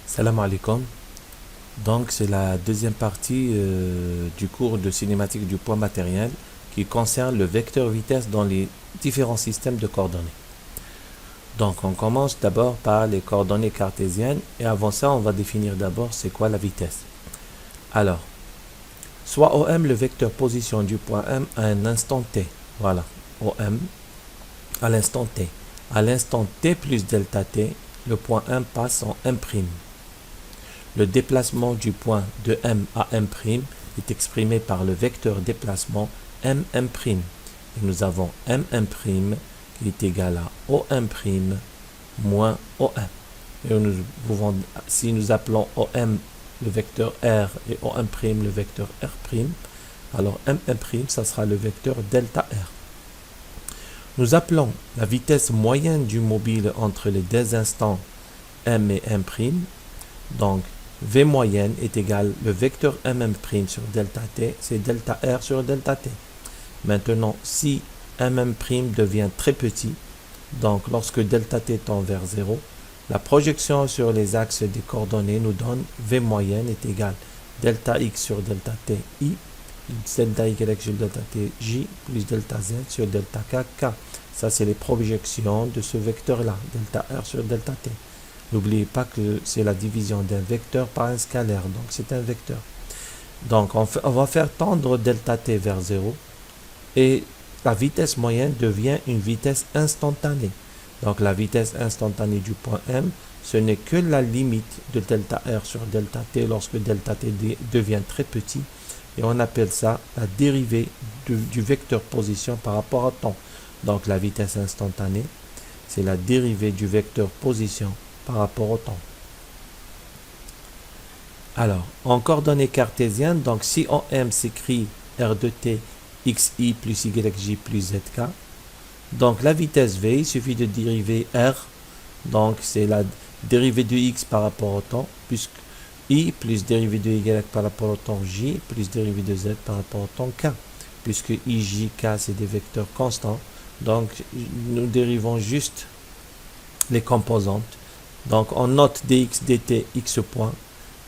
Salam alaikum. Donc, c'est la deuxième partie du cours de cinématique du point matériel qui concerne le vecteur vitesse dans les différents systèmes de coordonnées. Donc, on commence d'abord par les coordonnées cartésiennes et avant ça, on va définir d'abord c'est quoi la vitesse. Alors, soit OM, le vecteur position du point M à un instant T. Voilà, OM à l'instant T. À l'instant T plus delta T, le point M passe en M'. Le déplacement du point de M à M' est exprimé par le vecteur déplacement MM'. Et nous avons MM' qui est égal à OM' moins OM. Et nous pouvons, si nous appelons OM le vecteur R et OM' le vecteur R', alors MM', ça sera le vecteur delta R. Nous appelons la vitesse moyenne du mobile entre les deux instants M et M'. Donc, V moyenne est égal le vecteur MM' sur delta T, c'est delta R sur delta T. Maintenant, si MM' devient très petit, donc lorsque delta T tend vers 0, la projection sur les axes des coordonnées nous donne V moyenne est égal delta X sur delta T I, delta Y sur delta T J, plus delta Z sur delta K K. Ça, c'est les projections de ce vecteur-là, delta R sur delta T. N'oubliez pas que c'est la division d'un vecteur par un scalaire, donc c'est un vecteur. Donc on va faire tendre delta t vers 0 et la vitesse moyenne devient une vitesse instantanée. Donc la vitesse instantanée du point M, ce n'est que la limite de delta R sur delta t lorsque delta t devient très petit et on appelle ça la dérivée du vecteur position par rapport à temps. Donc la vitesse instantanée, c'est la dérivée du vecteur position par rapport au temps. Alors, en coordonnées cartésiennes, donc si OM s'écrit R de t xi plus yj plus zk, donc la vitesse v, il suffit de dériver R, donc c'est la dérivée de x par rapport au temps, puisque i plus dérivée de y par rapport au temps j, plus dérivée de z par rapport au temps k, puisque i, j, k c'est des vecteurs constants, donc nous dérivons juste les composantes. Donc, on note dx dt x point,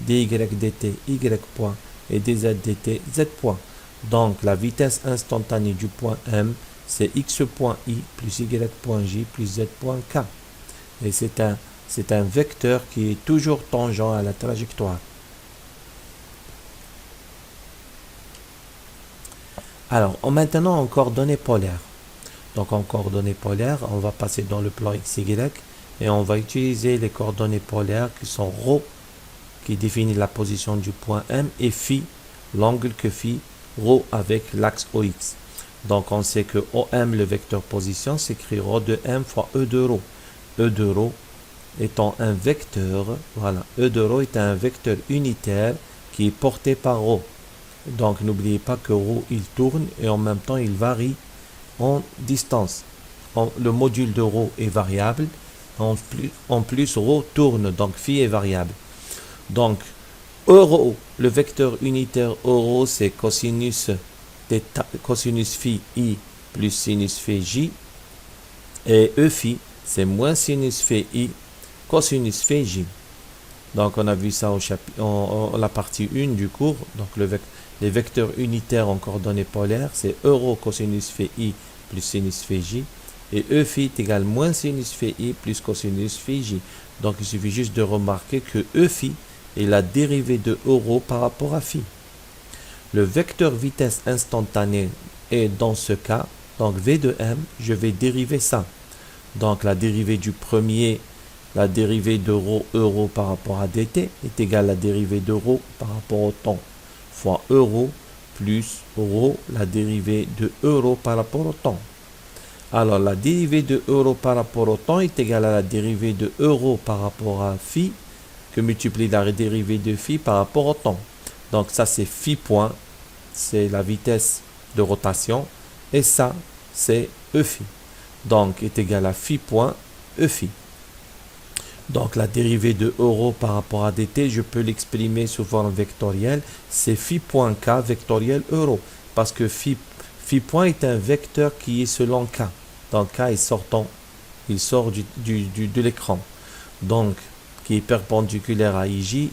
dy dt y point et dz dt z point. Donc, la vitesse instantanée du point M, c'est x point i plus y point j plus z point k. Et c'est un vecteur qui est toujours tangent à la trajectoire. Alors, maintenant en coordonnées polaires. Donc, en coordonnées polaires, on va passer dans le plan xy. Et on va utiliser les coordonnées polaires qui sont ρ, qui définit la position du point M, et phi, l'angle que phi, ρ avec l'axe OX. Donc on sait que OM, le vecteur position, s'écrit ρ de M fois E de ρ. E de ρ étant un vecteur, voilà, E de ρ est un vecteur unitaire qui est porté par ρ. Donc n'oubliez pas que ρ, il tourne et en même temps il varie en distance. Le module de ρ est variable. En plus, ρ tourne, donc phi est variable. Donc, euro, le vecteur unitaire euro, c'est cosinus phi i plus sinus phi j. Et e phi, c'est moins sinus phi i cosinus phi j. Donc, on a vu ça au la partie 1 du cours. Donc, les vecteurs unitaires en coordonnées polaires, c'est euro cosinus phi i plus sinus phi j. Et E phi est égal moins sinus phi i plus cosinus phi j. Donc il suffit juste de remarquer que E phi est la dérivée de euro par rapport à phi. Le vecteur vitesse instantanée est dans ce cas, donc V de M, je vais dériver ça. Donc la dérivée du premier, la dérivée de ρ euro par rapport à dt est égale à la dérivée de ρ par rapport au temps fois euro plus ρ, la dérivée de euro par rapport au temps. Alors, la dérivée de euro par rapport au temps est égale à la dérivée de euro par rapport à phi, que multiplie la dérivée de phi par rapport au temps. Donc, ça, c'est phi point, c'est la vitesse de rotation, et ça, c'est e phi. Donc, est égal à phi point e phi. Donc, la dérivée de euro par rapport à dt, je peux l'exprimer sous forme vectorielle, c'est phi point k vectoriel euro, parce que phi point est un vecteur qui est selon k. Donc k est sortant, il sort de l'écran. Donc qui est perpendiculaire à IJ,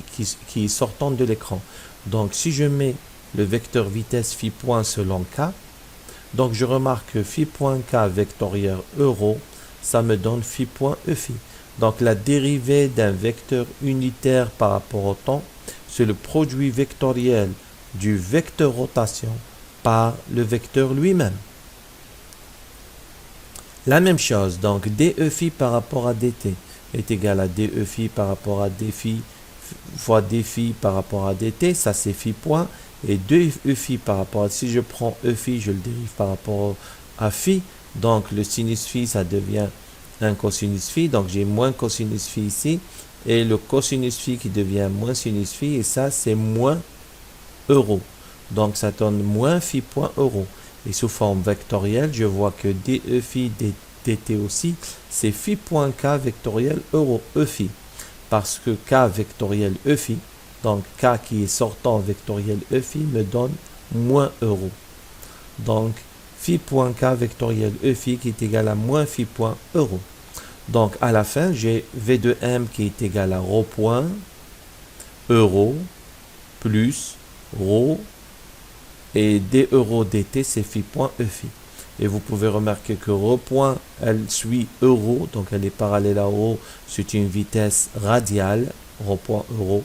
qui est sortant de l'écran. Donc si je mets le vecteur vitesse phi point selon k, donc je remarque que phi point k vectoriel euro, ça me donne phi point e phi. Donc la dérivée d'un vecteur unitaire par rapport au temps, c'est le produit vectoriel du vecteur rotation par le vecteur lui-même. La même chose, donc dE phi par rapport à dt est égal à dE phi par rapport à d phi fois d phi par rapport à dt, ça c'est phi point, et 2e phi par rapport à, si je prends e phi, je le dérive par rapport à phi, donc le sinus phi, ça devient un cosinus phi, donc j'ai moins cosinus phi ici, et le cosinus phi qui devient moins sinus phi, et ça c'est moins euro. Donc ça donne moins phi point euro. Et sous forme vectorielle, je vois que dE phi dt aussi, c'est phi point k vectoriel euro, e phi. Parce que k vectoriel e phi, donc k qui est sortant vectoriel e phi, me donne moins euro. Donc phi point k vectoriel e phi qui est égal à moins phi point euro. Donc à la fin, j'ai v de m qui est égal à rho point euro plus rho et d euro dt, c'est phi point e phi. Et vous pouvez remarquer que rho point, elle suit euro, donc elle est parallèle à rho, c'est une vitesse radiale, rho point euro.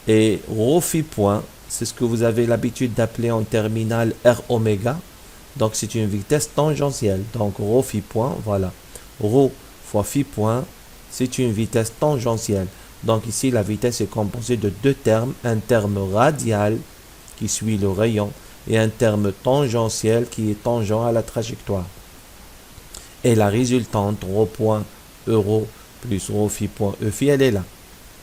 Et rho phi point, c'est ce que vous avez l'habitude d'appeler en terminale r oméga, donc c'est une vitesse tangentielle. Donc rho phi point, voilà, rho fois phi point, c'est une vitesse tangentielle. Donc ici, la vitesse est composée de deux termes, un terme radial qui suit le rayon, et un terme tangentiel qui est tangent à la trajectoire. Et la résultante, rho point euro plus rho phi point e phi, elle est là.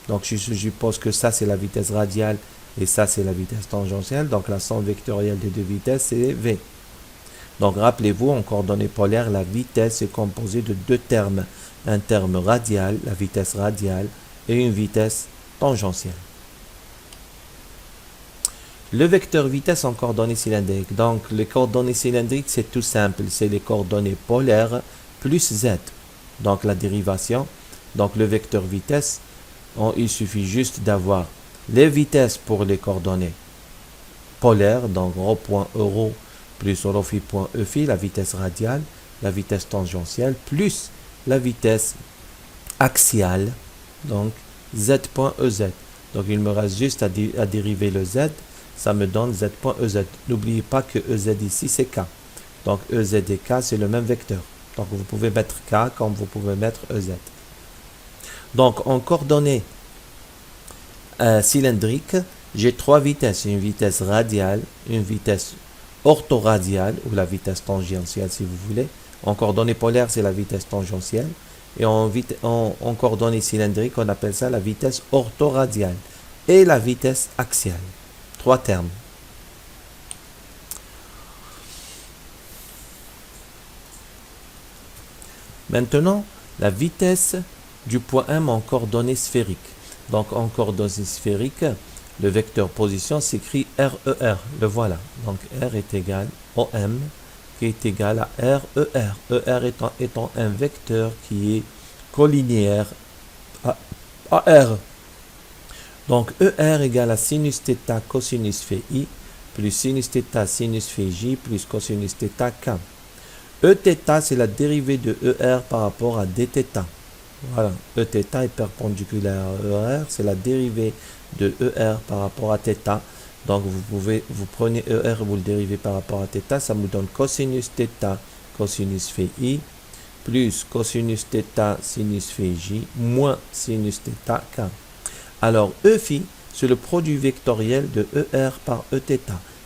Donc je suppose que ça c'est la vitesse radiale et ça c'est la vitesse tangentielle. Donc la somme vectorielle des deux vitesses c'est v. Donc rappelez-vous, en coordonnées polaires, la vitesse est composée de deux termes. Un terme radial, la vitesse radiale, et une vitesse tangentielle. Le vecteur vitesse en coordonnées cylindriques. Donc, les coordonnées cylindriques, c'est tout simple. C'est les coordonnées polaires plus z. Donc, la dérivation. Donc, le vecteur vitesse, il suffit juste d'avoir les vitesses pour les coordonnées polaires. Donc, rho point euro plus rho phi point e phi, la vitesse radiale, la vitesse tangentielle, plus la vitesse axiale. Donc, z point ez. Donc, il me reste juste à dériver le z. Ça me donne z point ez. N'oubliez pas que ez ici, c'est k. Donc, ez et k, c'est le même vecteur. Donc, vous pouvez mettre k comme vous pouvez mettre ez. Donc, en coordonnées cylindriques, j'ai trois vitesses. Une vitesse radiale, une vitesse orthoradiale, ou la vitesse tangentielle, si vous voulez. En coordonnées polaires, c'est la vitesse tangentielle. Et en coordonnées cylindriques, on appelle ça la vitesse orthoradiale. Et la vitesse axiale. Trois termes. Maintenant, la vitesse du point M en coordonnées sphériques. Donc, en coordonnées sphériques, le vecteur position s'écrit RER. Le voilà. Donc, R est égal au M, qui est égal à RER. ER étant un vecteur qui est collinéaire à R. Donc, ER égale à sinus θ cosinus phi I plus sinus θ sinus phi J plus cosinus θ K. Eθ, c'est la dérivée de ER par rapport à dθ. Voilà, Eθ est perpendiculaire à ER, c'est la dérivée de ER par rapport à θ. Donc, vous prenez ER, vous le dérivez par rapport à θ, ça vous donne cosinus θ cosinus phi I plus cosinus θ sinus phi J moins sinus θ K. Alors, E phi, c'est le produit vectoriel de ER par Eθ.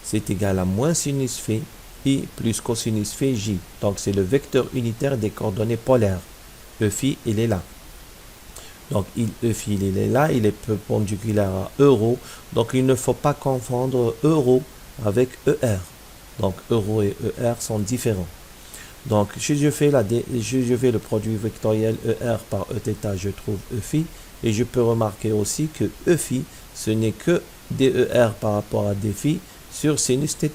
C'est égal à moins sinus phi I plus cosinus phi J. Donc, c'est le vecteur unitaire des coordonnées polaires. E phi, il est là. Donc, E phi, il est là. Il est perpendiculaire à euro. Donc, il ne faut pas confondre euro avec ER. Donc, euro et ER sont différents. Donc, si je fais le produit vectoriel ER par Eθ, je trouve E phi. Et je peux remarquer aussi que E phi, ce n'est que DER par rapport à d phi sur sinus θ.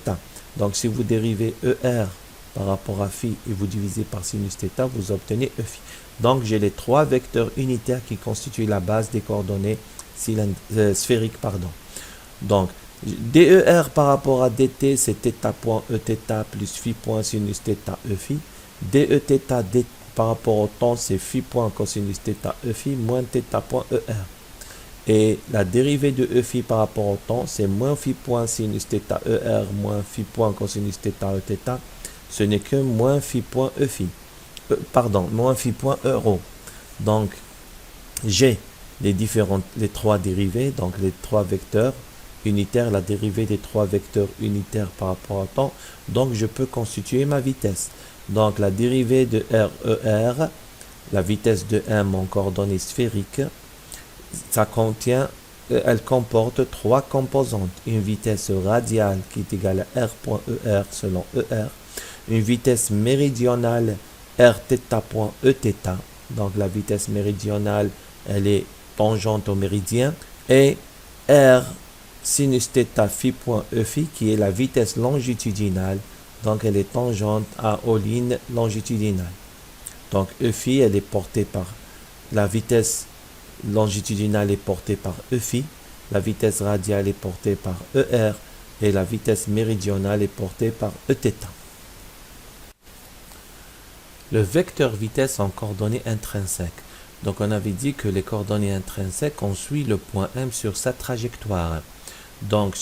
Donc, si vous dérivez ER par rapport à phi et vous divisez par sinus θ, vous obtenez E phi. Donc, j'ai les trois vecteurs unitaires qui constituent la base des coordonnées sphériques. Pardon. Donc, DER par rapport à DT, c'est θ point Eθ plus phi point sinus θ E phi. DEθ par rapport au temps, c'est phi point cosinus θ E phi moins θ point ER. Et la dérivée de E phi par rapport au temps, c'est moins phi point sinus θ ER moins phi point cosinus θ Eθ. Ce n'est que moins phi point E phi. Pardon, moins phi point euro. Donc, j'ai les trois dérivés, donc les trois vecteurs unitaires, la dérivée des trois vecteurs unitaires par rapport au temps. Donc, je peux constituer ma vitesse. Donc, la dérivée de RER, la vitesse de M en coordonnées sphériques, elle comporte trois composantes. Une vitesse radiale qui est égale à R.ER selon ER. Une vitesse méridionale Rθ.Eθ. Donc la vitesse méridionale, elle est tangente au méridien. Et R sinus θ phi.E phi qui est la vitesse longitudinale. Donc elle est tangente aux lignes longitudinales. Donc E phi, elle est portée par la vitesse longitudinale est portée par E phi. La vitesse radiale est portée par ER. Et la vitesse méridionale est portée par Eθ. Le vecteur vitesse en coordonnées intrinsèques. Donc on avait dit que les coordonnées intrinsèques, on suit le point M sur sa trajectoire. Donc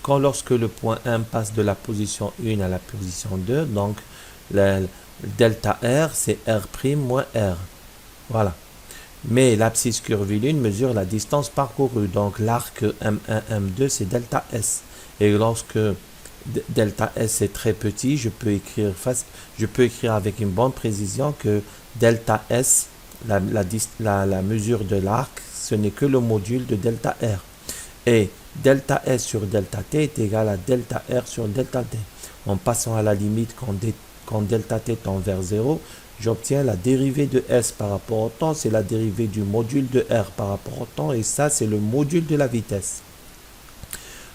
lorsque le point M passe de la position 1 à la position 2, donc delta R, c'est R' moins R. Voilà. Mais l'abscisse curviligne mesure la distance parcourue. Donc l'arc M1, M2, c'est delta S. Et lorsque delta S est très petit, je peux écrire avec une bonne précision que delta S, la mesure de l'arc, ce n'est que le module de delta R. Et delta S sur delta T est égal à delta R sur delta T. En passant à la limite quand delta T tend vers 0, j'obtiens la dérivée de S par rapport au temps, c'est la dérivée du module de R par rapport au temps, et ça c'est le module de la vitesse.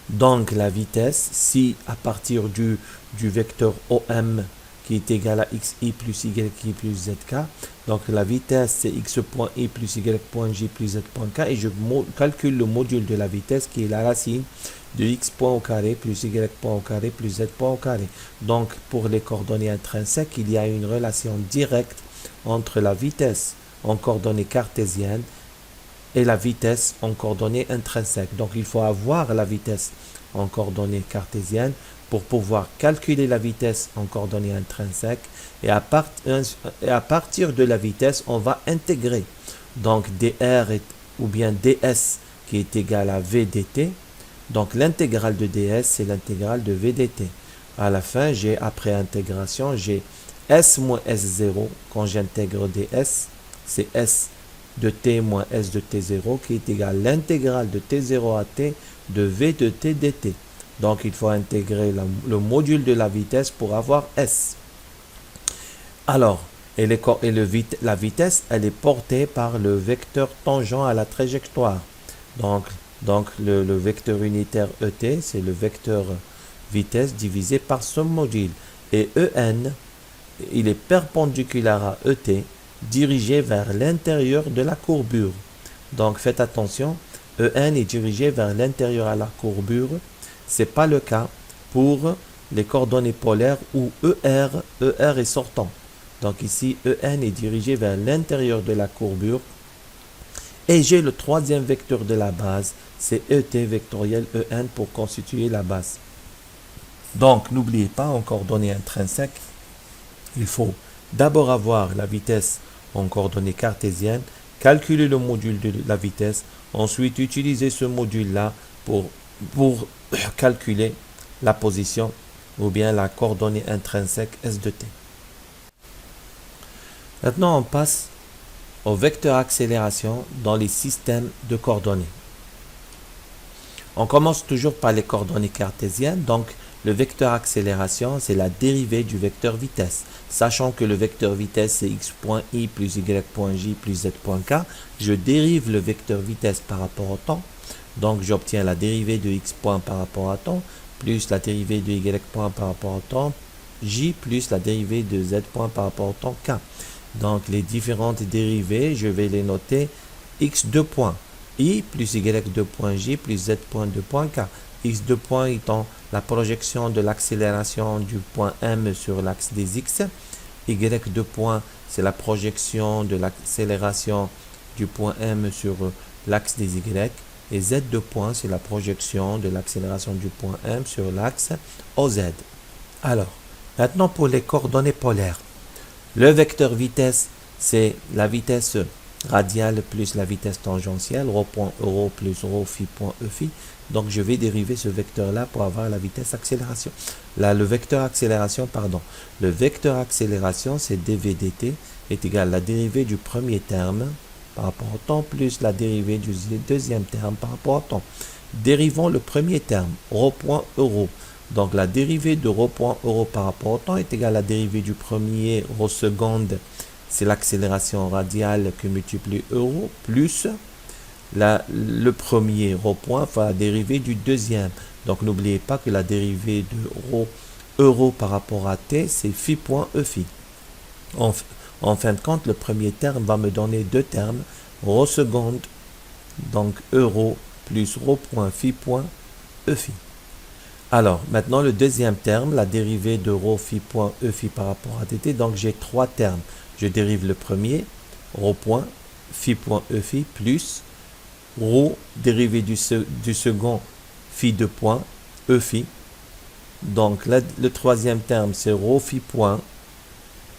Donc la vitesse, si à partir du vecteur OM qui est égal à xi plus y plus zk, donc la vitesse c'est x point i plus y point j plus z point k, et je calcule le module de la vitesse qui est la racine de x point au carré plus y point au carré plus z point au carré. Donc pour les coordonnées intrinsèques, il y a une relation directe entre la vitesse en coordonnées cartésiennes et la vitesse en coordonnées intrinsèques. Donc il faut avoir la vitesse en coordonnées cartésiennes pour pouvoir calculer la vitesse en coordonnées intrinsèques, et à partir de la vitesse, on va intégrer. Donc dr ou bien ds qui est égal à v dt. Donc l'intégrale de ds, c'est l'intégrale de v dt. À la fin, après intégration, j'ai s moins s0 quand j'intègre ds, c'est s de t moins s de t0 qui est égal à l'intégrale de t0 à t de v de t dt. Donc il faut intégrer le module de la vitesse pour avoir s. Alors, la vitesse, elle est portée par le vecteur tangent à la trajectoire. Donc le vecteur unitaire ET, c'est le vecteur vitesse divisé par ce module. Et EN, il est perpendiculaire à ET, dirigé vers l'intérieur de la courbure. Donc faites attention, EN est dirigé vers l'intérieur de la courbure. Ce n'est pas le cas pour les coordonnées polaires où ER est sortant. Donc ici, EN est dirigé vers l'intérieur de la courbure. Et j'ai le troisième vecteur de la base, c'est ET vectoriel EN pour constituer la base. Donc n'oubliez pas, en coordonnées intrinsèques, il faut d'abord avoir la vitesse en coordonnées cartésiennes, calculer le module de la vitesse, ensuite utiliser ce module-là pour calculer la position ou bien la coordonnée intrinsèque S de t. Maintenant, on passe au vecteur accélération dans les systèmes de coordonnées. On commence toujours par les coordonnées cartésiennes. Donc, le vecteur accélération, c'est la dérivée du vecteur vitesse. Sachant que le vecteur vitesse, c'est x point i plus y point j plus z point k, je dérive le vecteur vitesse par rapport au temps. Donc, j'obtiens la dérivée de x point par rapport à temps, plus la dérivée de y point par rapport au temps, j plus la dérivée de z point par rapport au temps k. Donc, les différentes dérivées, je vais les noter x2 points i plus y2 point j plus z.2 point k. x2 points étant la projection de l'accélération du point M sur l'axe des x. y2 points, c'est la projection de l'accélération du point M sur l'axe des y. Et z2 points, c'est la projection de l'accélération du point M sur l'axe OZ. Alors, maintenant pour les coordonnées polaires. Le vecteur vitesse, c'est la vitesse radiale plus la vitesse tangentielle, rho point euro plus rho phi point e phi. Donc, je vais dériver ce vecteur-là pour avoir la vitesse accélération. Là, le vecteur accélération, pardon. Le vecteur accélération, c'est dv dt est égal à la dérivée du premier terme par rapport au temps plus la dérivée du deuxième terme par rapport au temps. Dérivons le premier terme, rho point euro. Donc, la dérivée de rho point euro par rapport au temps est égale à la dérivée du premier rho seconde, c'est l'accélération radiale que multiplie euro, plus le premier rho point va la dérivée du deuxième. Donc, n'oubliez pas que la dérivée de rho euro par rapport à t, c'est phi point e phi. En fin de compte, le premier terme va me donner deux termes, rho seconde, donc euro, plus rho point phi point e phi. Alors, maintenant le deuxième terme, la dérivée de rho phi point e phi par rapport à dt. Donc, j'ai trois termes. Je dérive le premier, rho point phi point e phi, plus rho dérivé du second, phi de point e phi. Donc, le troisième terme, c'est rho phi point.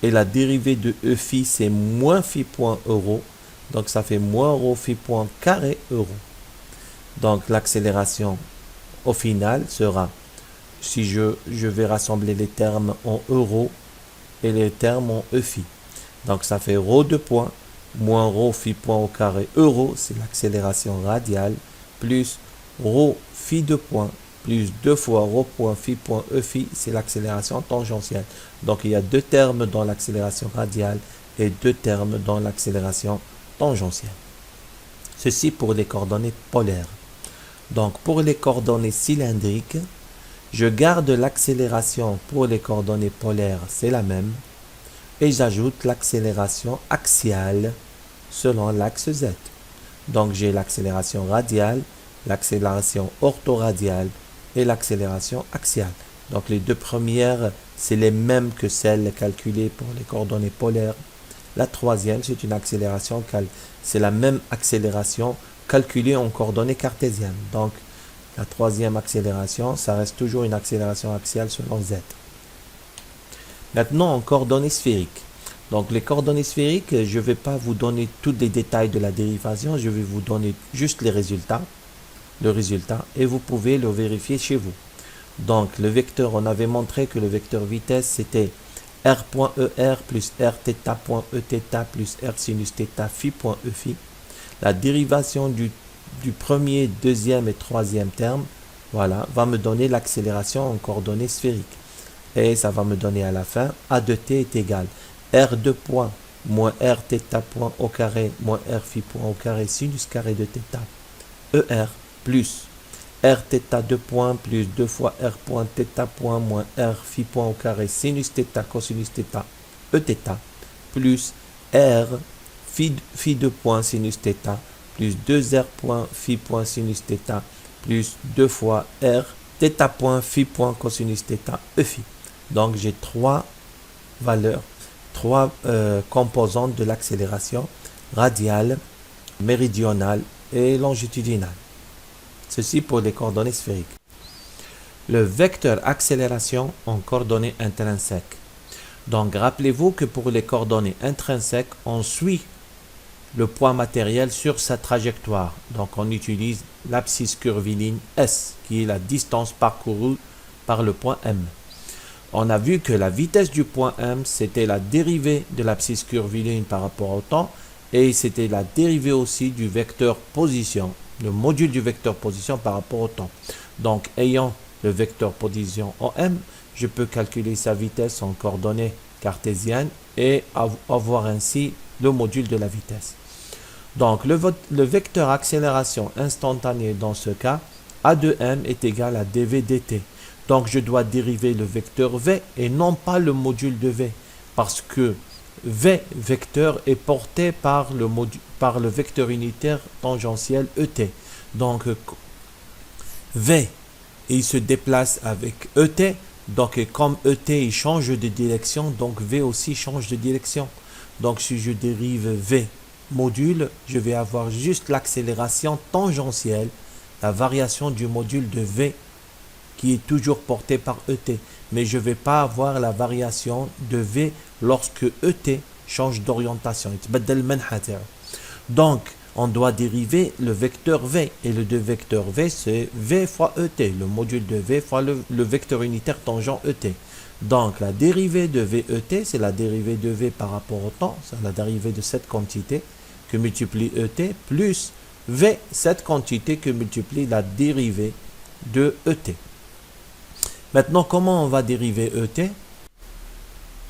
Et la dérivée de e phi, c'est moins phi point euro. Donc, ça fait moins rho phi point carré euro. Donc, l'accélération au final sera, si je vais rassembler les termes en euros et les termes en e phi. Donc ça fait rho de point moins rho phi point au carré euro, c'est l'accélération radiale, plus rho phi de point plus 2 fois rho point phi point e phi, c'est l'accélération tangentielle. Donc il y a deux termes dans l'accélération radiale et deux termes dans l'accélération tangentielle. Ceci pour les coordonnées polaires. Donc pour les coordonnées cylindriques, je garde l'accélération pour les coordonnées polaires, c'est la même. Et j'ajoute l'accélération axiale selon l'axe Z. Donc j'ai l'accélération radiale, l'accélération orthoradiale et l'accélération axiale. Donc les deux premières, c'est les mêmes que celles calculées pour les coordonnées polaires. La troisième, c'est une accélération, c'est la même accélération calculée en coordonnées cartésiennes. Donc la troisième accélération, ça reste toujours une accélération axiale selon Z. Maintenant, en coordonnées sphériques. Donc, les coordonnées sphériques, je ne vais pas vous donner tous les détails de la dérivation, je vais vous donner juste le résultat, et vous pouvez le vérifier chez vous. Donc, le vecteur, on avait montré que le vecteur vitesse, c'était r.er plus r θ.e plus r sinus θ phi.e phi. La dérivation du premier, deuxième et troisième terme, voilà, va me donner l'accélération en coordonnées sphériques. Et ça va me donner à la fin, A de t est égal r2 point moins r θ point au carré moins r phi point au carré sinus carré de θ, er plus r θ 2 points plus 2 fois r point θ point moins r phi point au carré sinus θ cosinus θ, eθ, plus r phi 2 points sinus θ plus 2r point phi point sinus θ plus 2 fois r θ point phi point cosinus θ e phi. Donc j'ai trois valeurs, trois composantes de l'accélération radiale, méridionale et longitudinale. Ceci pour les coordonnées sphériques. Le vecteur accélération en coordonnées intrinsèques. Donc rappelez-vous que pour les coordonnées intrinsèques, on suit le poids matériel sur sa trajectoire. Donc on utilise l'abscisse curviligne S, qui est la distance parcourue par le point M. On a vu que la vitesse du point M, c'était la dérivée de l'abscisse curviligne par rapport au temps, et c'était la dérivée aussi du vecteur position, le module du vecteur position par rapport au temps. Donc, ayant le vecteur position en M, je peux calculer sa vitesse en coordonnées cartésiennes et avoir ainsi le module de la vitesse. Donc, le vecteur accélération instantanée dans ce cas, A de M est égal à dv dt. Donc, je dois dériver le vecteur v et non pas le module de v. Parce que V vecteur est porté par le vecteur unitaire tangentiel ET. Donc V, il se déplace avec ET. Donc comme ET il change de direction, donc V aussi change de direction. Donc si je dérive V module, je vais avoir juste l'accélération tangentielle, la variation du module de V qui est toujours porté par ET. Mais je ne vais pas avoir la variation de V lorsque ET change d'orientation. Donc, on doit dériver le vecteur V. Et le vecteur V, c'est V fois ET. Le module de V fois le vecteur unitaire tangent ET. Donc, la dérivée de VET, c'est la dérivée de V par rapport au temps. C'est la dérivée de cette quantité que multiplie ET plus V, cette quantité que multiplie la dérivée de ET. Maintenant, comment on va dériver ET?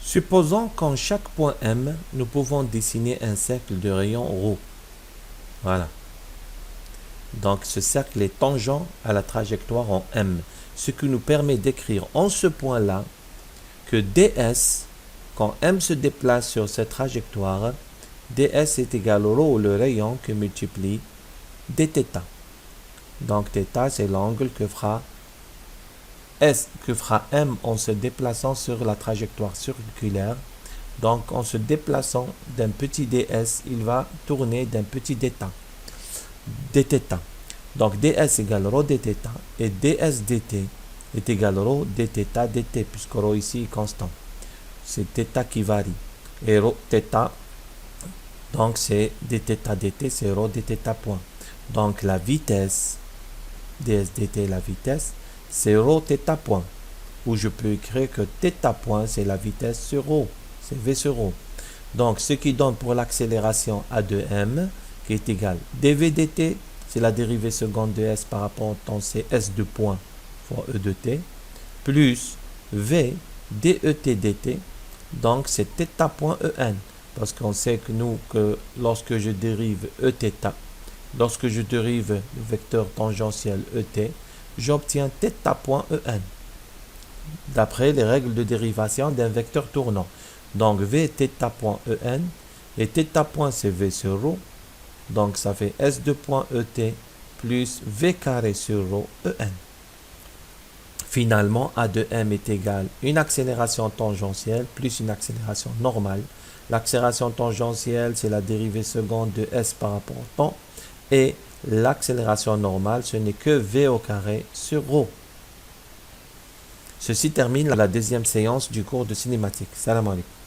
Supposons qu'en chaque point M, nous pouvons dessiner un cercle de rayon ρ. Voilà. Donc, ce cercle est tangent à la trajectoire en M, ce qui nous permet d'écrire en ce point-là que ds, quand M se déplace sur cette trajectoire, ds est égal au ρ, le rayon que multiplie dθ. Donc, θ, c'est l'angle que fera M en se déplaçant sur la trajectoire circulaire. Donc, en se déplaçant d'un petit ds, il va tourner d'un petit dθ. Donc, ds égale ρ dθ et ds dt est égal ρ dθ dt, puisque ρ ici est constant. C'est θ qui varie. Et ρ θ, donc c'est dθ dt, c'est ρ dθ point. Donc, la vitesse, ds dt, la vitesse, c'est ρ θ point, où je peux écrire que θ point, c'est la vitesse sur ρ, c'est v sur ρ. Donc, ce qui donne pour l'accélération a de m, qui est égal dv dt, c'est la dérivée seconde de s par rapport au temps, c'est s de point fois e de t, plus v det dt, donc c'est θ point en, parce qu'on sait que lorsque je dérive eθ, lorsque je dérive le vecteur tangentiel et, j'obtiens θ point en, d'après les règles de dérivation d'un vecteur tournant. Donc v θ point en, et θ point c'est v sur ρ, donc ça fait s de point et plus v carré sur ρ en. Finalement, a de m est égal à une accélération tangentielle plus une accélération normale. L'accélération tangentielle, c'est la dérivée seconde de s par rapport au temps. Et l'accélération normale, ce n'est que v au carré sur ρ. Ceci termine la deuxième séance du cours de cinématique. Salam alaikum.